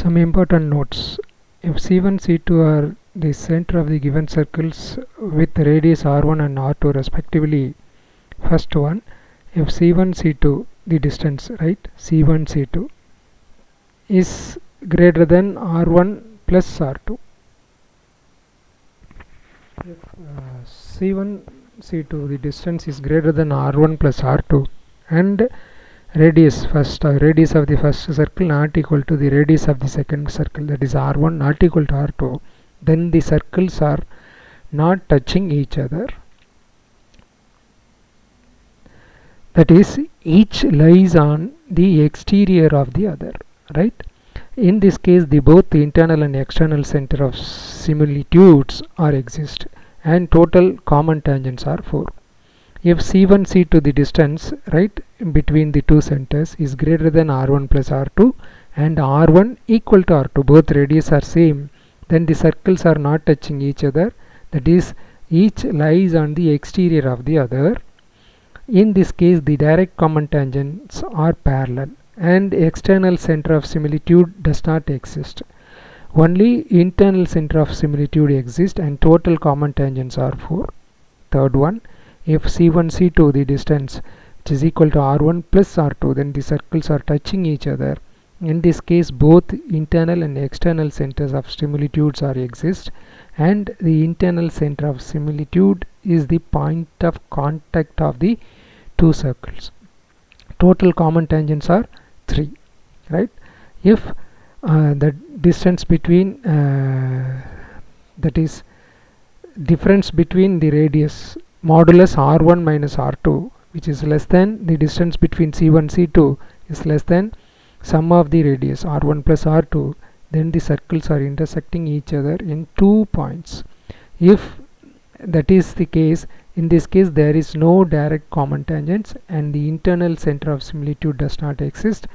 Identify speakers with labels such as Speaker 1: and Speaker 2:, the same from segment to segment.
Speaker 1: Some important notes. If C1, C2 are the center of the given circles with radius R1 and R2 respectively, first one, if C1, C2, the distance, right, C1, C2 is greater than R1 plus R2. If C1, C2, the distance is greater than R1 plus R2 and radius radius of the first circle not equal to the radius of the second circle, that is R1 not equal to R2, then the circles are not touching each other. That is, each lies on the exterior of the other, right? In this case, both the internal and external center of similitudes are exist and total common tangents are 4. If C1, C2, the distance, right, between the two centers is greater than R1 plus R2 and R1 equal to R2, both radius are same, then the circles are not touching each other, that is, each lies on the exterior of the other. In this case, the direct common tangents are parallel and external center of similitude does not exist. Only internal center of similitude exists and total common tangents are 4. Third one, if C1, C2, the distance which is equal to R1 plus R2, then the circles are touching each other. In this case, both internal and external centers of similitudes are exist and the internal center of similitude is the point of contact of the two circles. Total common tangents are 3, right? If the distance between that is difference between the radius modulus R1 minus R2, which is less than the distance between C1 C2 is less than sum of the radius R1 plus R2, then the circles are intersecting each other in 2 points. If that is the case, in this case there is no direct common tangents and the internal center of similitude does not exist,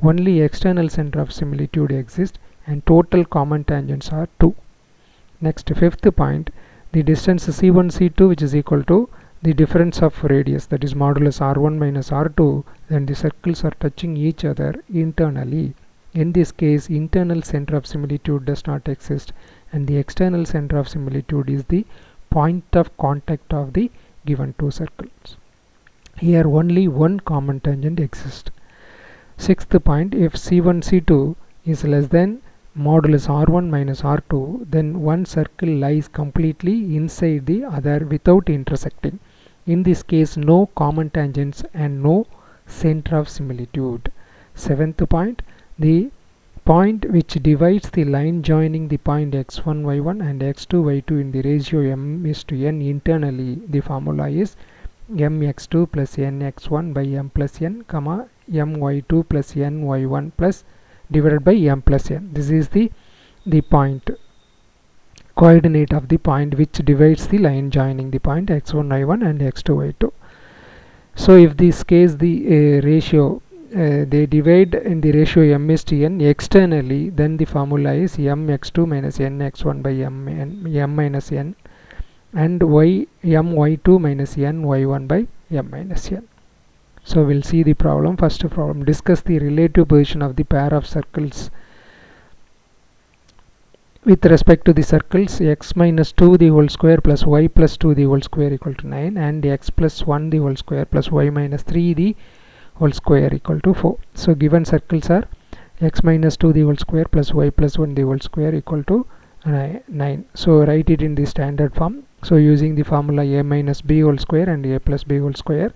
Speaker 1: only external center of similitude exists and total common tangents are 2. Next, fifth point, the distance C1 C2 which is equal to the difference of radius, that is modulus R1 minus R2, then the circles are touching each other internally. In this case, internal center of similitude does not exist and the external center of similitude is the point of contact of the given two circles. Here only one common tangent exists. Sixth point, if C1 C2 is less than modulus R1 minus R2, then one circle lies completely inside the other without intersecting. In this case, no common tangents and no center of similitude. Seventh point, the point which divides the line joining the point x1 y1 and x2 y2 in the ratio m is to n internally, the formula is mx2 plus nx1 by m plus n, comma my2 plus ny1 plus divided by m plus n. This is the point coordinate of the point which divides the line joining the point x1 y1 and x2 y2. So if this case the ratio they divide in the ratio m is to n externally, then the formula is mx2 minus nx1 by m minus n and my2 minus ny1 by m minus n. So we'll see the problem. First problem, discuss the relative position of the pair of circles with respect to the circles x minus 2 the whole square plus y plus 2 the whole square equal to 9 and x plus 1 the whole square plus y minus 3 the whole square equal to 4. So given circles are x minus 2 the whole square plus y plus 1 the whole square equal to 9. So write it in the standard form. So using the formula a minus b whole square and a plus b whole square,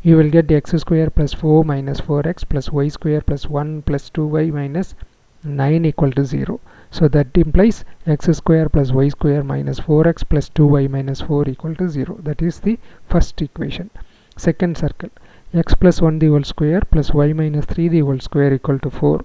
Speaker 1: you will get x square plus 4 minus 4x plus y square plus 1 plus 2y minus 9 equal to 0. So that implies x square plus y square minus 4x plus 2y minus 4 equal to 0. That is the first equation. Second circle, x plus 1 the whole square plus y minus 3 the whole square equal to 4.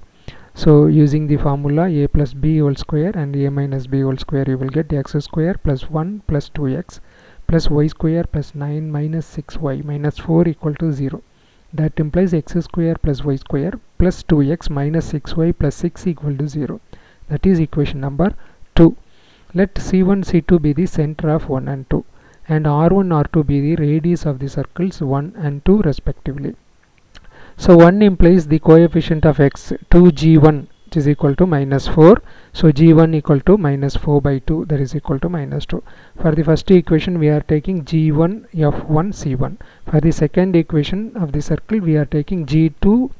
Speaker 1: So using the formula a plus b whole square and a minus b whole square, you will get x square plus 1 plus 2x plus y square plus 9 minus 6y minus 4 equal to 0. That implies x square plus y square plus 2x minus 6y plus 6 equal to 0. That is equation number 2. Let C1 C2 be the center of 1 and 2 and R1 R2 be the radius of the circles 1 and 2 respectively. So 1 implies the coefficient of x 2g1 which is equal to minus 4. So G1 equal to minus 4 by 2, that is equal to minus 2. For the first equation we are taking G1 F1 C1. For the second equation of the circle we are taking G2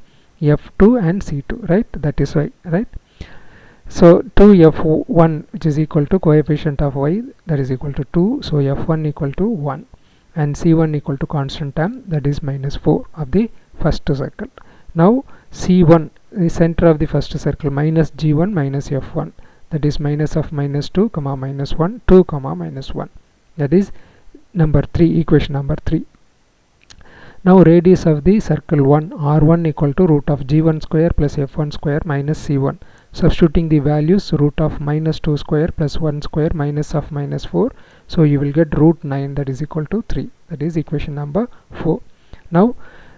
Speaker 1: F2 and C2, right? That is why, right? So 2F1 which is equal to coefficient of y, that is equal to 2. So F1 equal to 1 and C1 equal to constant term, that is minus 4 of the first circle. Now C1, the center of the first circle, minus G1 minus F1, that is minus of minus 2 comma minus 1, 2 comma minus 1, that is number 3, equation number 3. Now radius of the circle 1, R1 equal to root of G1 square plus F1 square minus C1. Substituting the values, root of minus 2 square plus 1 square minus of minus 4. So you will get root 9, that is equal to 3. That is equation number 4. Now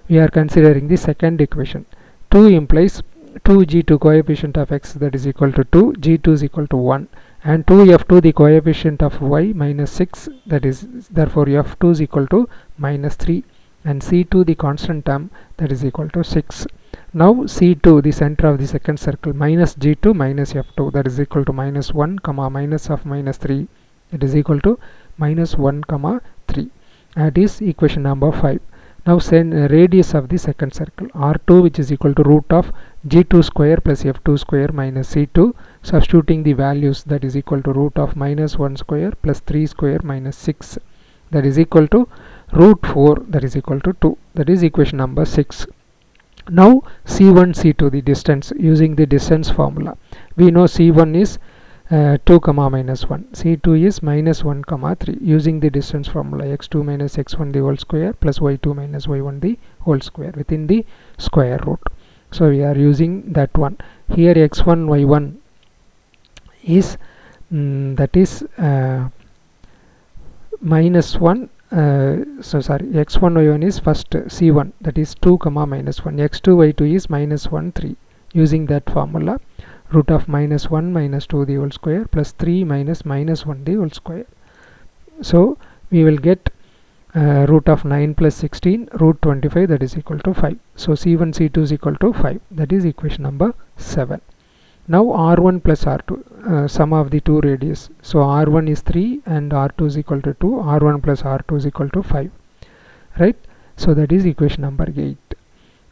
Speaker 1: we are considering the second equation. 2 implies 2G2 coefficient of x, that is equal to 2. G2 is equal to 1. And 2F2 the coefficient of y minus 6, that is therefore F2 is equal to minus 3. And C2 the constant term, that is equal to 6. Now C2 the center of the second circle, minus G2 minus F2, that is equal to minus 1 comma minus of minus 3, it is equal to minus 1 comma 3. That is equation number 5. Now send radius of the second circle, R2 which is equal to root of G2 square plus F2 square minus C2. Substituting the values, that is equal to root of minus 1 square plus 3 square minus 6, that is equal to root 4, that is equal to 2. That is equation number 6. Now C1 C2 the distance, using the distance formula. We know C1 is 2 comma minus 1, C2 is minus 1 comma 3. Using the distance formula, x2 minus x1 the whole square plus y2 minus y1 the whole square within the square root. So we are using that one. Here x1 y1 is that is minus 1. X1 y1 is first C1, that is 2 comma minus 1. X2 y2 is minus 1 3. Using that formula, root of minus 1 minus 2 the whole square plus 3 minus minus 1 the whole square. So we will get root of 9 plus 16 root 25, that is equal to 5. So C1 C2 is equal to 5. That is equation number 7. Now R1 plus R2, sum of the two radius. So R1 is 3 and R2 is equal to 2. R1 plus R2 is equal to 5, right? So that is equation number 8.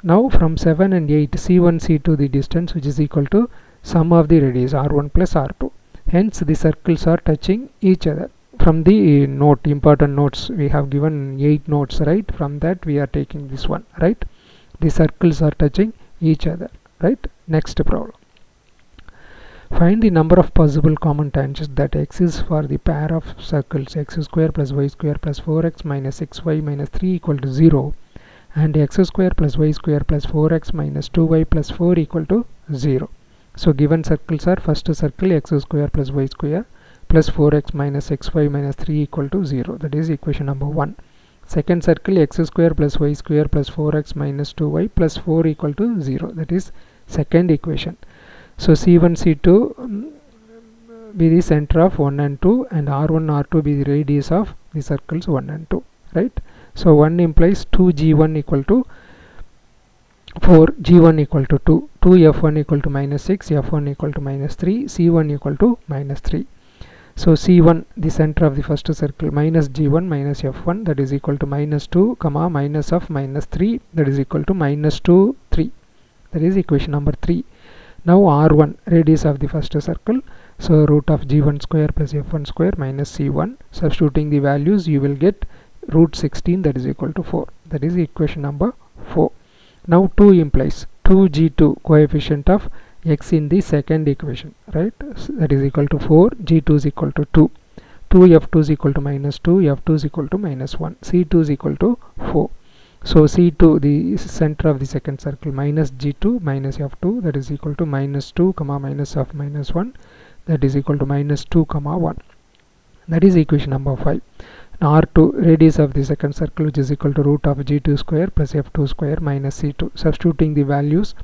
Speaker 1: Now from 7 and 8, C1 C2 the distance, which is equal to sum of the radius R1 plus R2. Hence the circles are touching each other. From the note, important notes, we have given 8 notes, right? From that we are taking this one, right? The circles are touching each other, right? Next problem. Find the number of possible common tangents that exist for the pair of circles x square plus y square plus 4x minus 6y minus 3 equal to 0 and x square plus y square plus 4x minus 2y plus 4 equal to 0. So given circles are, first circle x square plus y square plus 4x minus 6y minus 3 equal to 0. That is equation number 1. Second circle x square plus y square plus 4x minus 2y plus 4 equal to 0. That is second equation. So C1 C2 be the center of 1 and 2 and R1 R2 be the radius of the circles 1 and 2, right? So 1 implies 2G1 equal to 4, G1 equal to 2, 2F1 equal to minus 6, F1 equal to minus 3, C1 equal to minus 3. So C1 the center of the first circle, minus G1 minus F1, that is equal to minus 2 comma minus of minus 3, that is equal to minus 2 3. That is equation number 3. Now R1 radius of the first circle, so root of G1 square plus F1 square minus C1. Substituting the values, you will get root 16, that is equal to 4. That is equation number 4. Now 2 implies 2G2 coefficient of x in the second equation, right? So that is equal to 4, G2 is equal to 2. 2F2 is equal to minus 2, F2 is equal to minus 1, C2 is equal to 4. So C2 the center of the second circle, minus G2 minus F2, that is equal to minus 2 comma minus of minus 1, that is equal to minus 2 comma 1. That is equation number 5. Now R2 radius of the second circle, which is equal to root of G2 square plus F2 square minus C2. Substituting the values,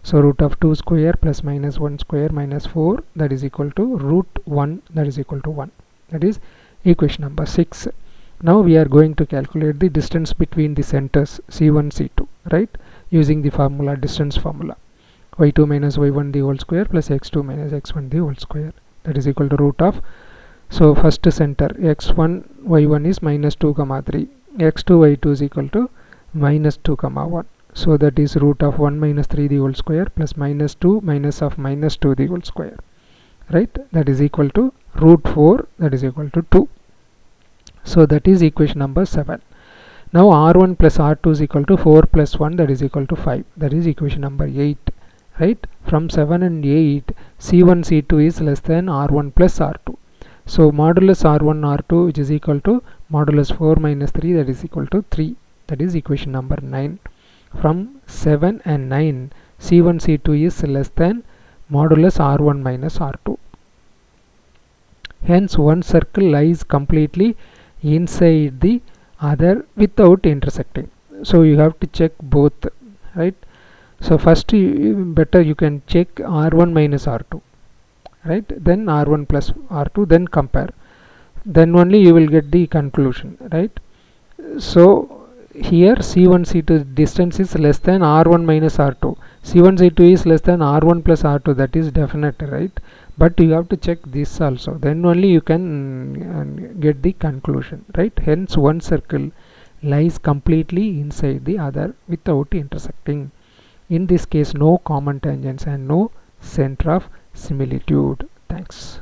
Speaker 1: so root of 2 square plus minus 1 square minus 4, that is equal to root 1, that is equal to 1. That is equation number 6. Now we are going to calculate the distance between the centers C1 C2, right, using the formula, distance formula. y2 minus y1 the whole square plus x2 minus x1 the whole square, that is equal to root of. So first center x1 y1 is minus 2 comma 3, x2 y2 is equal to minus 2 comma 1. So that is root of 1 minus 3 the whole square plus minus 2 minus of minus 2 the whole square, right? That is equal to root 4, that is equal to 2. So that is equation number 7. Now r1 plus r2 is equal to 4 plus 1, that is equal to 5. That is equation number 8, right? From 7 and 8, c1 c2 is less than r1 plus r2. So modulus r1 r2 which is equal to modulus 4 minus 3, that is equal to 3. That is equation number 9. From 7 and 9, c1 c2 is less than modulus r1 minus r2. Hence one circle lies completely inside the other without intersecting. So you have to check both, right? So first better you can check r1 minus r2, right? Then r1 plus r2, then compare, then only you will get the conclusion, right? So here c1 c2 distance is less than r1 minus r2, c1 c2 is less than r1 plus r2, that is definite, right? But you have to check this also, then only you can get the conclusion, right? Hence one circle lies completely inside the other without intersecting. In this case no common tangents and no center of similitude. Thanks.